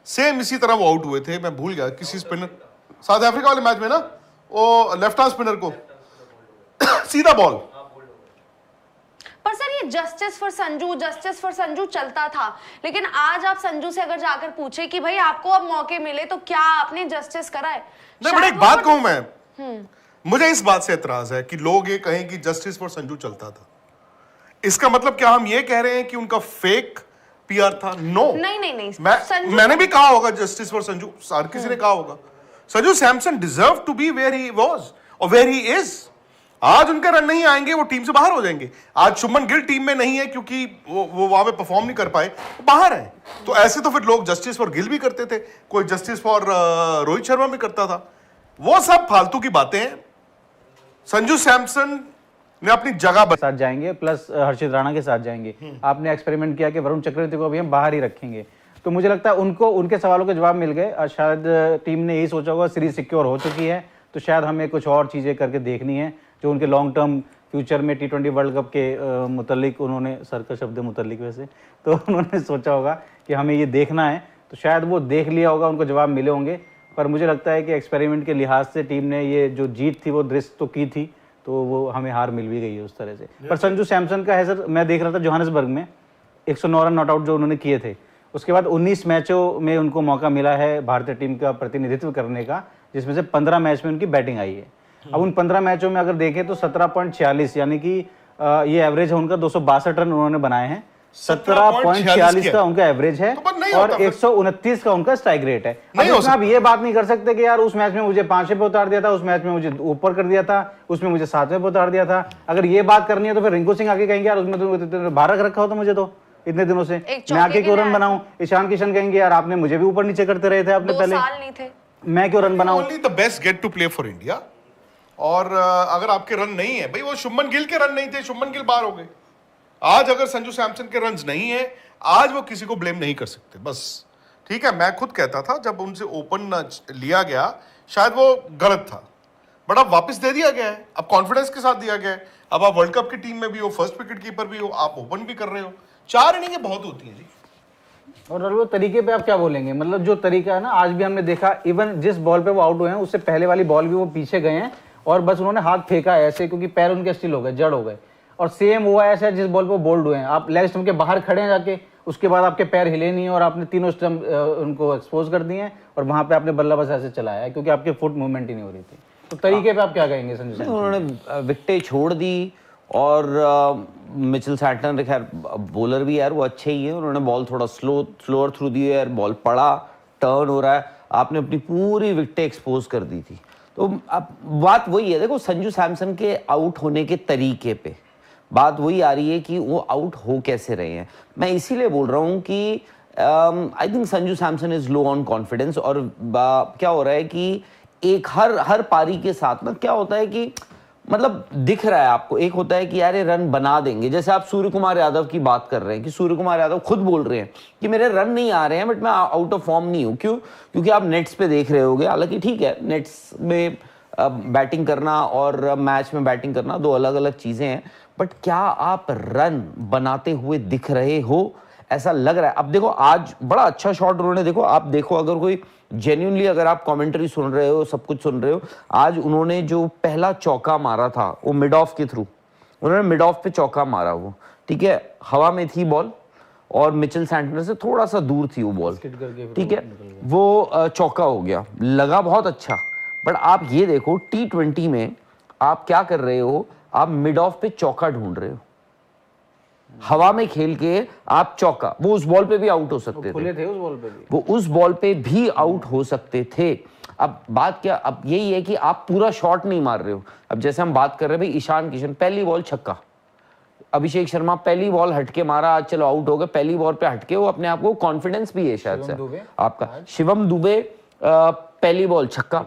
Same इसी तरह वो आउट हुए थे, मैं भूल गया किसी स्पिनर, साउथ अफ्रीका वाले मैच में ना, वो लेफ्ट हैंड स्पिनर को सीधा बॉल। पर सर ये जस्टिस फॉर संजू चलता था, लेकिन आज आप संजू से अगर जाकर पूछे कि भाई आपको अब मौके मिले तो क्या आपने जस्टिस करा है? नहीं, बट एक बात कहूं मैं, मुझे इस बात से एतराज है कि लोग ये कहें कि जस्टिस फॉर संजू चलता था। इसका मतलब क्या हम ये कह रहे हैं कि उनका फेक पीआर था? नो, नहीं। मैंने भी कहा होगा जस्टिस फॉर संजू, हर किसी ने कहा होगा Sanju Samson deserve to be where he was और वेयर ही इज। आज उनके रन नहीं आएंगे, वो टीम से बाहर हो जाएंगे। आज शुभमन गिल टीम में नहीं है क्योंकि वो वहां पे परफॉर्म नहीं कर पाए, वो बाहर है। तो ऐसे तो फिर लोग जस्टिस फॉर गिल भी करते थे, कोई जस्टिस फॉर रोहित शर्मा भी करता था। वो सब फालतू की बातें हैं। संजू सैमसन ने अपनी जगह साथ जाएंगे, प्लस हर्षित राणा के साथ जाएंगे। आपने एक्सपेरिमेंट किया कि वरुण चक्रवर्ती को भी हम बाहर ही रखेंगे, तो मुझे लगता है उनको उनके सवालों के जवाब मिल गए। शायद टीम ने यही सोचा होगा सीरीज सिक्योर हो चुकी है, तो शायद हमें कुछ और चीज़ें करके देखनी है जो उनके लॉन्ग टर्म फ्यूचर में T20 वर्ल्ड कप के मुतल्लिक, उन्होंने सर का शब्द मुतल्लिक वैसे, तो उन्होंने सोचा होगा कि हमें ये देखना है, तो शायद वो देख लिया होगा, उनको जवाब मिले होंगे। पर मुझे लगता है कि एक्सपेरिमेंट के लिहाज से टीम ने ये जो जीत थी वो दृष्ट तो की थी, तो वो हमें हार मिल भी गई है उस तरह से। पर संजू सैमसन का है सर, मैं देख रहा था जोहान्सबर्ग में 109 रन नॉट आउट जो उन्होंने किए थे, उसके बाद 19 मैचों में उनको मौका मिला है भारतीय टीम का प्रतिनिधित्व करने का, जिसमें से 15 मैच में उनकी बैटिंग आई है। अब उन 15 मैचों में अगर देखें तो 17.46, यानी कि ये एवरेज है उनका, 262 रन उन्होंने बनाए हैं, 17.46 का उनका एवरेज है, और 129 का उनका स्ट्राइक रेट है। अब आप ये बात नहीं कर सकते कि यार उस मैच में मुझे 5वें पे उतार दिया था, उस मैच में मुझे ऊपर कर दिया था, उसमें मुझे 7वें पे उतार दिया था। अगर ये बात करनी है तो फिर रिंकू सिंह आके कहेंगे यार उसमें तो बाहर रखा हो तो मुझे तो इतने दिनों से मैं आके क्यों रन बनाऊं। ईशान किशन कहेंगे यार आपने मुझे भी ऊपर नीचे करते रहे थे, आपने पहले मैं क्यों रन बनाऊं। Only the best get to play for India. और अगर आपके रन नहीं है, भाई वो शुभमन गिल के रन नहीं थे, शुभमन गिल बाहर हो गए। आज अगर संजू सैमसन के रन्स नहीं है, आज वो किसी को ब्लेम नहीं कर सकते। बस ठीक है, मैं खुद कहता था जब उनसे ओपन लिया गया शायद वो गलत था, बट अब वापस दे दिया गया है, अब कॉन्फिडेंस के साथ दिया गया है। अब आप वर्ल्ड कप की टीम में भी हो, फर्स्ट विकेट कीपर भी हो, आप ओपन भी कर रहे हो। 4 इनिंगें बहुत होती हैं जी। और वो तरीके पे आप क्या बोलेंगे, मतलब जो तरीका है ना, आज भी हमने देखा, इवन जिस बॉल पे वो आउट हुए हैं उससे पहले वाली बॉल भी वो पीछे गए हैं और बस उन्होंने हाथ फेंका ऐसे, क्योंकि पैर उनके स्टिल हो गए, जड़ हो गए। और सेम हुआ ऐसा जिस बॉल पे बोल्ड हुए हैं, आप लेग स्टंप के बाहर खड़े हैं जाके, उसके बाद आपके पैर हिले नहीं और आपने तीनों स्टंप उनको एक्सपोज कर दिए और वहां पे आपने बल्ला बस ऐसे चलाया क्योंकि आपके फुट मूवमेंट ही नहीं हो रही थी। तो तरीके पे आप क्या कहेंगे संजू सैमसन? उन्होंने विकेटें छोड़ दी और मिचेल सैंटनर खैर बॉलर भी यार वो अच्छे ही है, उन्होंने बॉल थोड़ा स्लोअर थ्रू दी यार, बॉल पड़ा, टर्न हो रहा है, आपने अपनी पूरी विकेटें एक्सपोज कर दी थी। तो अब बात वही है, देखो संजू सैमसन के आउट होने के तरीके पे बात वही आ रही है कि वो आउट हो कैसे रहे हैं। मैं इसीलिए बोल रहा हूँ कि I think Sanju Samson is low on confidence. और क्या हो रहा है कि एक हर पारी के साथ ना क्या होता है कि मतलब दिख रहा है आपको, एक होता है कि यार ये रन बना देंगे, जैसे आप सूर्य कुमार यादव की बात कर रहे हैं कि सूर्य कुमार यादव खुद बोल रहे हैं कि मेरे रन नहीं आ रहे हैं बट मैं आउट ऑफ फॉर्म नहीं हूँ। क्यों? क्योंकि आप नेट्स पे देख रहे होगे, हालांकि ठीक है नेट्स में बैटिंग करना और मैच में बैटिंग करना 2 अलग अलग चीजें हैं, बट क्या आप रन बनाते हुए दिख रहे हो? ऐसा लग रहा है। अब देखो आज बड़ा अच्छा शॉट उन्होंने, देखो आप देखो, अगर कोई जेन्युइनली अगर आप कमेंट्री सुन रहे हो, सब कुछ सुन रहे हो, आज उन्होंने जो पहला चौका मारा था वो मिड ऑफ के थ्रू, उन्होंने मिड ऑफ पे चौका मारा, वो ठीक है, हवा में थी बॉल और मिचेल सैंटनर से थोड़ा सा दूर थी वो बॉल, ठीक है, वो चौका हो गया, लगा बहुत अच्छा। बट आप ये देखो T20 में आप क्या कर रहे हो, आप मिड ऑफ पे चौका ढूंढ रहे हो, हवा में खेल के आप चौका, वो उस बॉल पे भी आउट हो सकते थे, उस बॉल पे भी वो उस बॉल पे भी आउट हो सकते थे। अब बात क्या, अब यही है कि आप पूरा शॉट नहीं मार रहे हो। अब जैसे हम बात कर रहे हैं भाई, ईशान किशन पहली बॉल छक्का, अभिषेक शर्मा पहली बॉल हटके मारा, आज चलो आउट हो गए, पहली बॉल पे हटके, वो अपने आप को कॉन्फिडेंस भी है शायद से आपका। शिवम दुबे पहली बॉल छक्का।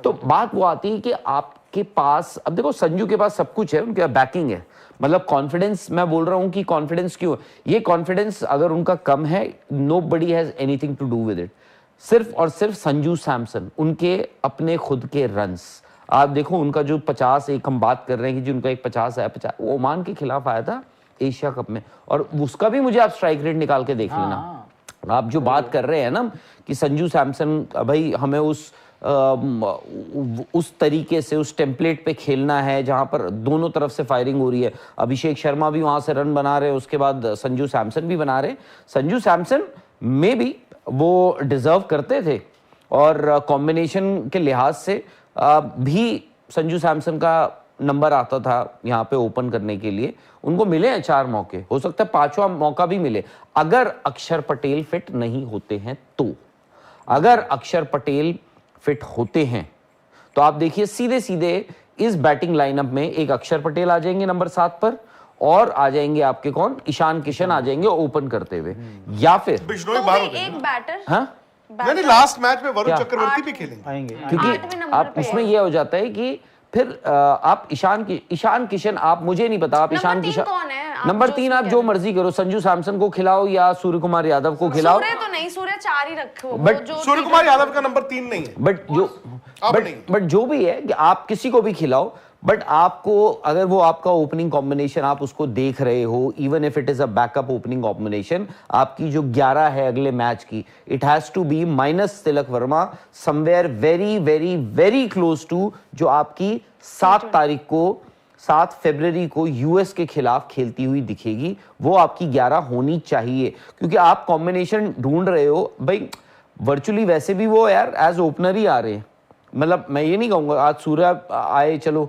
तो बात वो आती है कि आपके पास, अब देखो संजू के पास सब कुछ है, उनके बैकिंग है, मतलब कॉन्फिडेंस, मैं बोल रहा हूं कि कॉन्फिडेंस क्यों, ये कॉन्फिडेंस अगर उनका कम है, nobody has anything to do with it, सिर्फ और सिर्फ संजू सैमसन, उनके अपने खुद के रन्स। आप देखो उनका जो 50, एक हम बात कर रहे हैं कि जो उनका एक 50 है, 50 वो ओमान के खिलाफ आया था एशिया कप में, और उसका भी मुझे आप स्ट्राइक रेट निकाल के देख लेना, आप जो बात कर रहे हैं ना कि संजू सैमसन, भाई हमें उस तरीके से उस टेम्पलेट पे खेलना है जहां पर दोनों तरफ से फायरिंग हो रही है। अभिषेक शर्मा भी वहां से रन बना रहे हैं, उसके बाद संजू सैमसन भी बना रहे हैं। संजू सैमसन में भी वो डिजर्व करते थे और कॉम्बिनेशन के लिहाज से भी संजू सैमसन का नंबर आता था यहाँ पे ओपन करने के लिए। उनको मिले हैं 4 मौके, हो सकता है 5वां मौका भी मिले अगर अक्षर पटेल फिट नहीं होते हैं तो। अगर अक्षर पटेल फिट होते हैं तो आप देखिए सीधे सीधे इस बैटिंग लाइनअप में एक अक्षर पटेल आ जाएंगे नंबर 7 पर, और आ जाएंगे आपके कौन, ईशान किशन आ जाएंगे ओपन करते हुए, या फिर बिश्नोई बाहर हो एक जाएंगे। बैटर हाँ नहीं, लास्ट मैच में वरुण चक्रवर्ती भी खेलेंगे आएंगे। क्योंकि 8वें नंबर आप पे उसमें यह हो जाता है कि फिर आप ईशान किशन, आप मुझे नहीं पता, आप नंबर ईशान 3 किशन कौन है? आप नंबर जो 3 आप कह जो रहे मर्जी करो, संजू सैमसन को खिलाओ या सूर्य कुमार यादव को खिलाओ, सूर्य तो नहीं, सूर्य 4 ही रखो। But जो सूर्य कुमार यादव का नंबर 3 नहीं है। बट जो भी है कि आप किसी को भी खिलाओ, बट आपको अगर वो आपका ओपनिंग कॉम्बिनेशन आप उसको देख रहे हो, even if it is a backup opening combination, आपकी जो 11 है अगले मैच की, it has to be minus Tilak Varma, somewhere very very very close to जो आपकी 7 फरवरी को यूएस के खिलाफ खेलती हुई दिखेगी, वो आपकी 11 होनी चाहिए। क्योंकि आप कॉम्बिनेशन ढूंढ रहे हो भाई, वर्चुअली वैसे भी वो यार एज ओपनर ही आ रहे हैं। मतलब मैं ये नहीं कहूंगा आज सूर्य आए चलो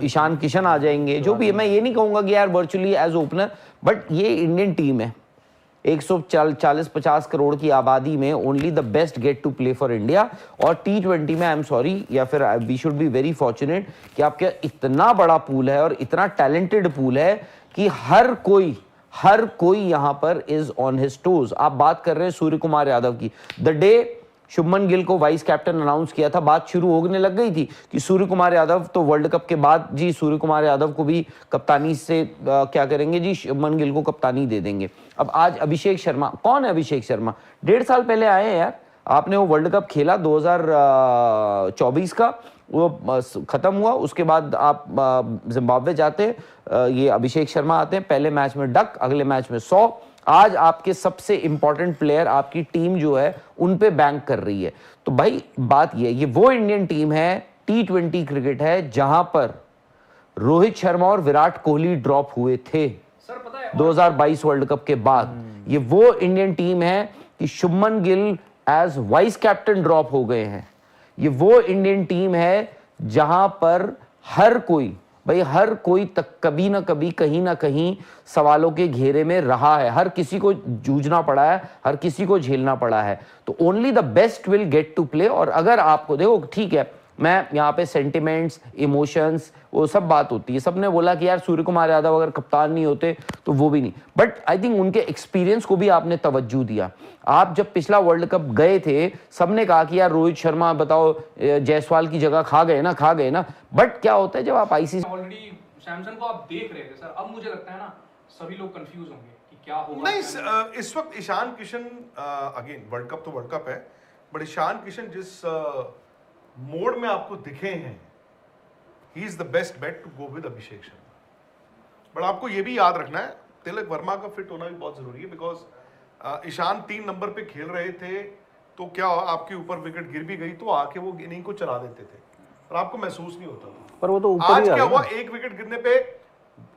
ईशान किशन आ जाएंगे, जो भी है, मैं ये नहीं कहूंगा कि यार वर्चुअली एज ओपनर, बट ये इंडियन टीम है, 140-50 करोड़ की आबादी में only the best get to play for India. और T20 में आई एम सॉरी, या फिर we should be very fortunate कि आपका इतना बड़ा पूल है और इतना टैलेंटेड पूल है कि हर कोई यहां पर इज ऑन हिज टोज। आप बात कर रहे हैं सूर्य कुमार यादव की, द डे शुभमन गिल को वाइस कैप्टन अनाउंस किया था, बात शुरू होने लग गई थी कि सूर्य कुमार यादव तो वर्ल्ड कप के बाद जी सूर्य कुमार यादव को भी कप्तानी से क्या करेंगे जी, शुभमन गिल को कप्तानी दे देंगे। अब आज अभिषेक शर्मा, कौन है अभिषेक शर्मा? 1.5 साल पहले आए हैं यार, आपने वो वर्ल्ड कप खेला 2024 का, वो खत्म हुआ, उसके बाद आप जिम्बाब्वे जाते, ये अभिषेक शर्मा आते हैं, पहले मैच में डक, अगले मैच में 100। आज आपके सबसे इंपॉर्टेंट प्लेयर आपकी टीम जो है उन पे बैंक कर रही है। तो भाई बात ये वो इंडियन टीम है, T20 क्रिकेट है जहां पर रोहित शर्मा और विराट कोहली ड्रॉप हुए थे 2022 वर्ल्ड कप के बाद। ये वो इंडियन टीम है कि Shubman Gill as vice captain drop हो गए हैं। ये वो इंडियन टीम है जहां पर हर कोई तक कभी ना कभी कहीं ना कहीं सवालों के घेरे में रहा है, हर किसी को जूझना पड़ा है, हर किसी को झेलना पड़ा है। तो only the best will get to play. और अगर आपको देखो, ठीक है, मैं यहाँ पे सेंटिमेंट्स, इमोशंस, वो सब बात होती है, सबने बोला कि यार सूर्य कुमार यादव अगर कप्तान नहीं होते तो वो भी नहीं, बट आई थिंक उनके एक्सपीरियंस को भी आपने तवज्जो दिया। आप जब पिछला वर्ल्ड कप गए थे, सबने कहा कि यार रोहित शर्मा बताओ जायसवाल की जगह खा गए ना, बट क्या होता है जब आप आईसीसी ऑलरेडी सैमसन को आप देख रहे थे सर, अब मुझे लगता है ना सभी लोग कंफ्यूज होंगे कि क्या होगा। नहीं, इस वक्त Ishan Kishan, again world cup तो वर्ल्ड कप है, बट ईशान किशन जिस मोड में आपको दिखे हैं, he is the best bet to go with Abhishek Sharma. But आपको ये भी याद रखना है, तिलक वर्मा का फिट होना भी बहुत जरूरी है, बिकॉज ईशान 3 नंबर पे खेल रहे थे, तो क्या आपके ऊपर विकेट गिर भी गई तो आके वो इनिंग को चला देते थे, पर आपको महसूस नहीं होता था। पर वो तो ऊपर आज ही आ क्या गया हुआ, ना। 1 विकेट गिरने पे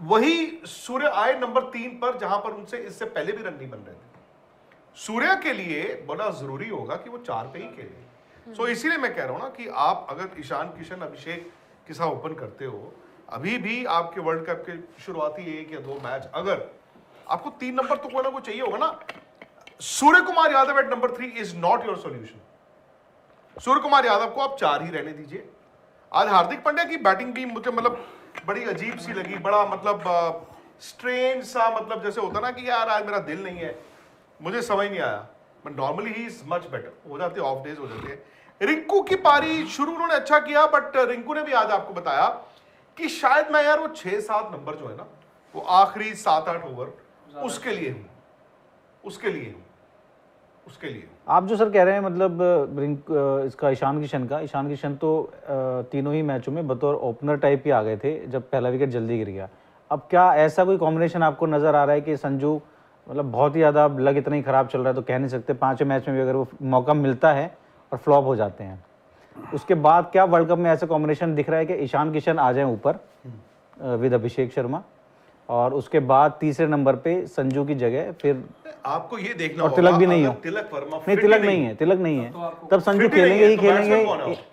वही सूर्य आए नंबर 3 पर, जहां पर उनसे इससे पहले भी रन नहीं बन रहे थे। सूर्य के लिए बड़ा जरूरी होगा कि वो 4 पे ही खेले। सो इसीलिए मैं कह रहा हूं ना कि आप अगर ईशान किशन, अभिषेक के साथ ओपन करते हो, अभी भी आपके वर्ल्ड कप के शुरुआती 1 या 2 मैच, अगर आपको 3 नंबर तो कोई ना कोई चाहिए होगा ना। Surya Kumar Yadav at number 3 is not your solution. Surya Kumar Yadav को आप 4 ही रहने दीजिए। आज हार्दिक पांड्या की बैटिंग भी मुझे मतलब बड़ी अजीब सी लगी, बड़ा मतलब स्ट्रेंज सा, मतलब जैसे होता ना कि यार आज मेरा दिल नहीं है, मुझे समझ नहीं आया। But normally he is much better, हो जाते ऑफ डेज हो जाते हैं। रिंकू की पारी शुरू उन्होंने अच्छा किया, बट रिंकू ने भी आज आपको बताया कि शायद मैं यार वो 6-7 नंबर जो है ना, वो आखिरी 7-8 ओवर उसके लिए हूं। आप जो सर कह रहे हैं, मतलब इसका ईशान किशन तो तीनों ही मैचों में बतौर ओपनर टाइप ही आ गए थे जब पहला विकेट जल्दी गिर गया। अब क्या ऐसा कोई कॉम्बिनेशन आपको नजर आ रहा है कि संजू मतलब बहुत ही ज़्यादा अब लग इतना ही खराब चल रहा है तो कह नहीं सकते। 5वें मैच में भी अगर वो मौका मिलता है और फ्लॉप हो जाते हैं, उसके बाद क्या वर्ल्ड कप में ऐसा कॉम्बिनेशन दिख रहा है कि ईशान किशन आ जाए ऊपर विद अभिषेक शर्मा, और उसके बाद तीसरे नंबर पे संजू की जगह फिर आपको ये देखना और होगा, तिलक भी नहीं अगर हो। तिलक वर्मा नहीं, fit तिलक ही नहीं है, तिलक नहीं है, तब संजू fit ही नहीं खेलेंगे है, ही तो batsman कौन है खेलेंगे। वो?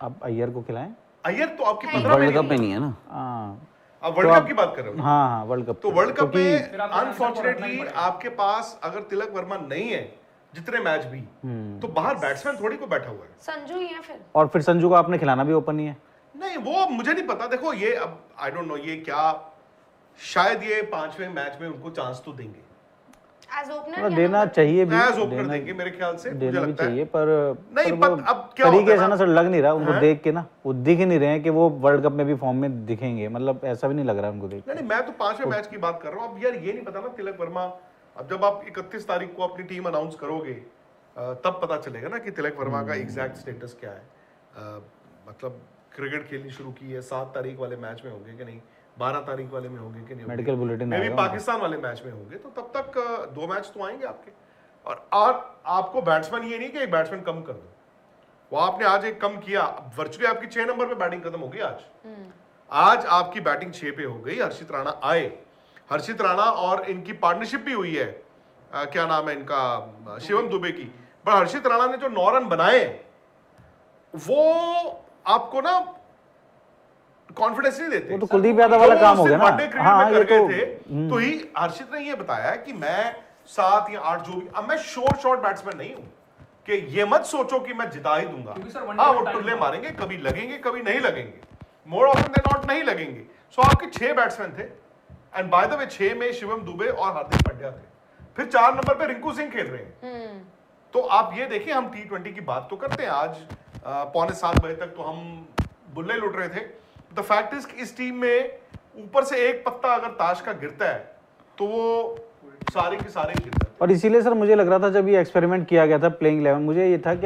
अब अय्यर को खिलाएं। अय्यर तो आपकी 15 वर्ल्ड में कप में नहीं है ना। हाँ आप वर्ल्ड कप की बात कर रहे हो। हाँ हाँ, वर्ल्ड कप। तो वर्ल्ड कप में फिर आपको अनफॉर्चुनेटली आपके पास अगर तिलक वर्मा नहीं है जितने मैच भी, तो बाहर बैट्समैन थोड़ी को बैठा हुआ है। संजू ही है फिर। और फिर संजू को आपने खिलाना भी ओपन ही है। नहीं, वो मुझे नहीं पता। देखो ये अब आई डोंट नो, ये क्या, शायद ये 5वें मैच में उनको चांस तो देंगे, एज ओपनर मतलब देना चाहिए भी, एज ओपनर देंगे मेरे ख्याल से, मुझे देना भी लगता है। चाहिए, पर नहीं, पर वो but अब क्या होता तरीके है से ना, ना सर लग नहीं रहा उनको हाँ? देख के ना, वो दिख ही नहीं रहे हैं कि वो वर्ल्ड कप में भी फॉर्म में दिखेंगे, मतलब ऐसा भी नहीं लग रहा है उनको देख के। नहीं, मैं तो 5वें मैच की बात कर रहा हूँ। अब यार ये नहीं पता ना तिलक वर्मा, अब जब आप 31 तारीख को अपनी टीम अनाउंस करोगे तब पता चलेगा ना कि तिलक वर्मा का एग्जैक्ट स्टेटस क्या है। मतलब क्रिकेट खेलनी शुरू की है 7 तारीख वाले मैच में होंगे कि नहीं, 12 तारीख वाले में होंगे कि नहीं, मेडिकल बुलेटिन मे भी आएगा पाकिस्तान वाले मैच में होंगे, तो तब तक 2 मैच तो आएंगे आपके। और आपको बैट्समैन ये नहीं कि एक बैट्समैन कम कर दो, वो आपने आज एक कम किया, वर्चुअली आपकी 6 नंबर पे बैटिंग खत्म होगी आज आपकी बैटिंग 6 पे हो गई। हर्षित राणा आए, हर्षित राणा और इनकी पार्टनरशिप भी हुई है, क्या नाम है इनका, शिवम दुबे की। पर हर्षित राणा ने जो 9 रन बनाए वो आपको ना कॉन्फिडेंस नहीं देते। वो तो कुलदीप यादव वाला काम हो गया ना। वनडे क्रिकेट हाँ, में ये कर तो गए थे, तो ही हर्षित ने ये बताया कि मैं 7 या 8 जो भी, अब मैं शॉर्ट बैट्समैन नहीं हूं कि ये मत सोचो कि मैं जिता ही दूंगा। क्योंकि सर वनडे हाँ, में वो टाइम टुल्ले था। मारेंगे, कभी लगेंगे कभी नहीं लगेंगे, मोर ऑफन देन नॉट नहीं लगेंगे। सो आपके 6 बैट्समैन थे, एंड बाय द वे 6 में शिवम दुबे और हार्दिक पांड्या थे, फिर 4 नंबर पे रिंकू सिंह खेल रहे हैं। तो आप ये देखिए, हम T20 की बात तो करते हैं, आज 6:45 बजे तक तो हम बुल्ले लुट रहे थे। द फैक्ट इज इस टीम में ऊपर से एक पत्ता अगर ताश का गिरता है तो वो सारे के सारे गिर जाते हैं। और इसीलिए सर मुझे लग रहा था जब ये एक्सपेरिमेंट किया गया था प्लेइंग 11, मुझे ये था कि